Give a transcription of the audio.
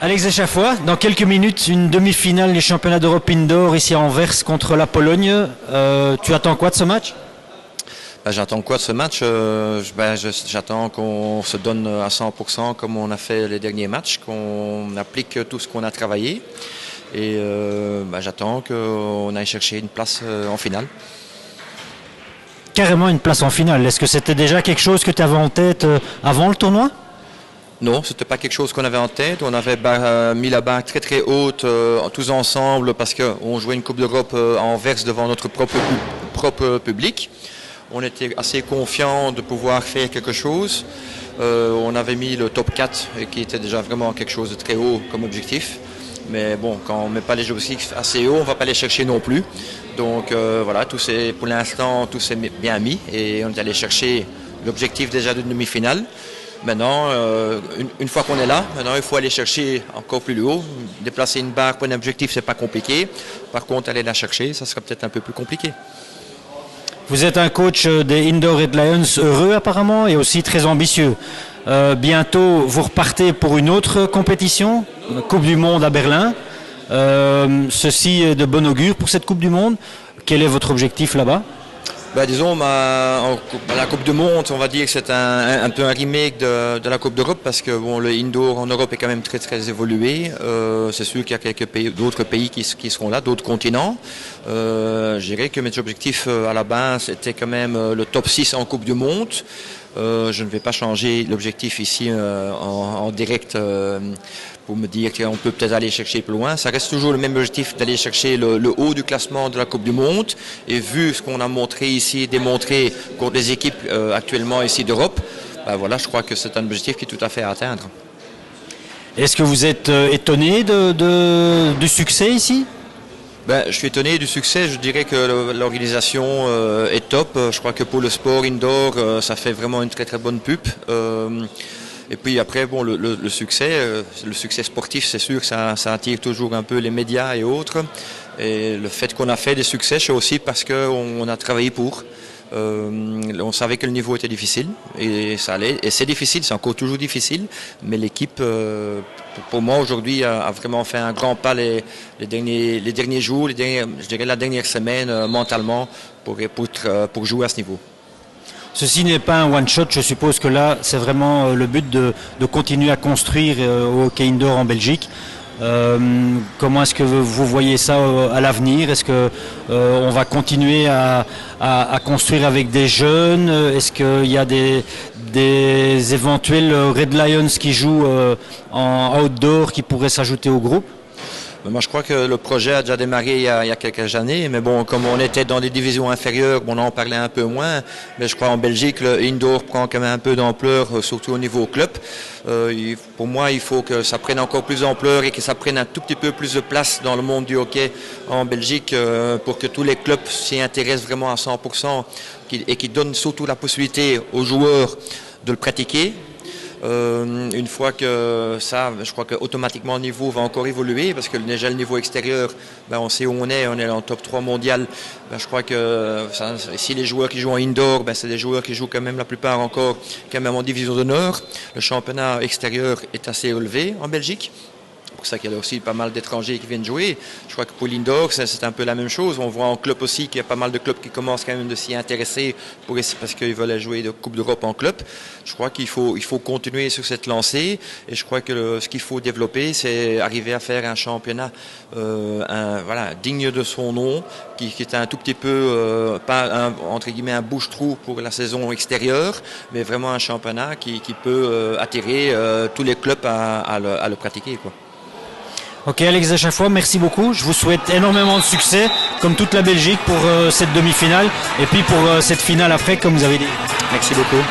Alex Échaffois, dans quelques minutes, une demi-finale des championnats d'Europe Indoor ici à Anvers contre la Pologne. Tu attends quoi de ce match? J'attends quoi de ce match? J'attends qu'on se donne à 100% comme on a fait les derniers matchs, qu'on applique tout ce qu'on a travaillé. Et j'attends qu'on aille chercher une place en finale. Carrément une place en finale. Est-ce que c'était déjà quelque chose que tu avais en tête avant le tournoi? Non, ce n'était pas quelque chose qu'on avait en tête. On avait mis la barre très très haute tous ensemble parce qu'on jouait une Coupe d'Europe à Anvers devant notre propre public. On était assez confiants de pouvoir faire quelque chose. On avait mis le top 4 qui était déjà vraiment quelque chose de très haut comme objectif. Mais bon, quand on ne met pas les objectifs assez haut, on ne va pas les chercher non plus. Donc voilà, pour l'instant, tout s'est bien mis et on est allé chercher l'objectif déjà de demi-finale. Maintenant, une fois qu'on est là, maintenant il faut aller chercher encore plus haut. Déplacer une barre pour un objectif, c'est pas compliqué. Par contre, aller la chercher, ça sera peut-être un peu plus compliqué. Vous êtes un coach des Indoor Red Lions heureux apparemment et aussi très ambitieux. Bientôt, vous repartez pour une autre compétition, Coupe du Monde à Berlin. Ceci est de bon augure pour cette Coupe du Monde. Quel est votre objectif là-bas? Disons, la Coupe du Monde, on va dire que c'est un peu un remake de la Coupe d'Europe parce que bon, le indoor en Europe est quand même très très évolué. C'est sûr qu'il y a d'autres pays qui seront là, d'autres continents. Je dirais que mes objectifs à la base étaient quand même le top 6 en Coupe du Monde. Je ne vais pas changer l'objectif ici en direct pour me dire qu'on peut peut-être aller chercher plus loin. Ça reste toujours le même objectif d'aller chercher le haut du classement de la Coupe du Monde. Et vu ce qu'on a montré ici, démontré contre les équipes actuellement ici d'Europe, voilà, je crois que c'est un objectif qui est tout à fait à atteindre. Est-ce que vous êtes étonné du succès ici? Je suis étonné du succès. Je dirais que l'organisation est top. Je crois que pour le sport indoor, ça fait vraiment une très très bonne pub. Et puis après, bon, le succès sportif, c'est sûr que ça attire toujours un peu les médias et autres. Et le fait qu'on a fait des succès, c'est aussi parce qu'on a travaillé pour. On savait que le niveau était difficile et ça allait. Et c'est difficile, c'est encore toujours difficile. Mais l'équipe, pour moi aujourd'hui, a vraiment fait un grand pas les derniers jours, je dirais la dernière semaine mentalement pour jouer à ce niveau. Ceci n'est pas un one-shot, je suppose que là, c'est vraiment le but de continuer à construire au hockey indoor en Belgique. Comment est-ce que vous voyez ça à l'avenir? Est-ce qu'on va continuer à construire avec des jeunes? Est-ce qu'il y a des éventuels Red Lions qui jouent en outdoor qui pourraient s'ajouter au groupe? Moi, je crois que le projet a déjà démarré il y a quelques années, mais bon, comme on était dans des divisions inférieures, on en parlait un peu moins. Mais je crois en Belgique, le indoor prend quand même un peu d'ampleur, surtout au niveau club. Pour moi, il faut que ça prenne encore plus d'ampleur et que ça prenne un tout petit peu plus de place dans le monde du hockey en Belgique pour que tous les clubs s'y intéressent vraiment à 100% et qui donnent surtout la possibilité aux joueurs de le pratiquer. Une fois que ça, je crois qu'automatiquement le niveau va encore évoluer parce que déjà le niveau extérieur, on sait où on est en top 3 mondial. Je crois que si les joueurs qui jouent en indoor, c'est des joueurs qui jouent quand même la plupart encore quand même en division d'honneur. Le championnat extérieur est assez élevé en Belgique. C'est pour ça qu'il y a aussi pas mal d'étrangers qui viennent jouer. Je crois que pour l'indoor, c'est un peu la même chose. On voit en club aussi qu'il y a pas mal de clubs qui commencent quand même de s'y intéresser parce qu'ils veulent jouer de Coupe d'Europe en club. Je crois qu'il faut continuer sur cette lancée et je crois que ce qu'il faut développer, c'est arriver à faire un championnat digne de son nom, qui est un tout petit peu, pas entre guillemets un bouche-trou pour la saison extérieure, mais vraiment un championnat qui peut attirer tous les clubs à le pratiquer, quoi. Ok, Alex Échaffois, merci beaucoup. Je vous souhaite énormément de succès, comme toute la Belgique, pour cette demi-finale et puis pour cette finale après, comme vous avez dit. Merci beaucoup.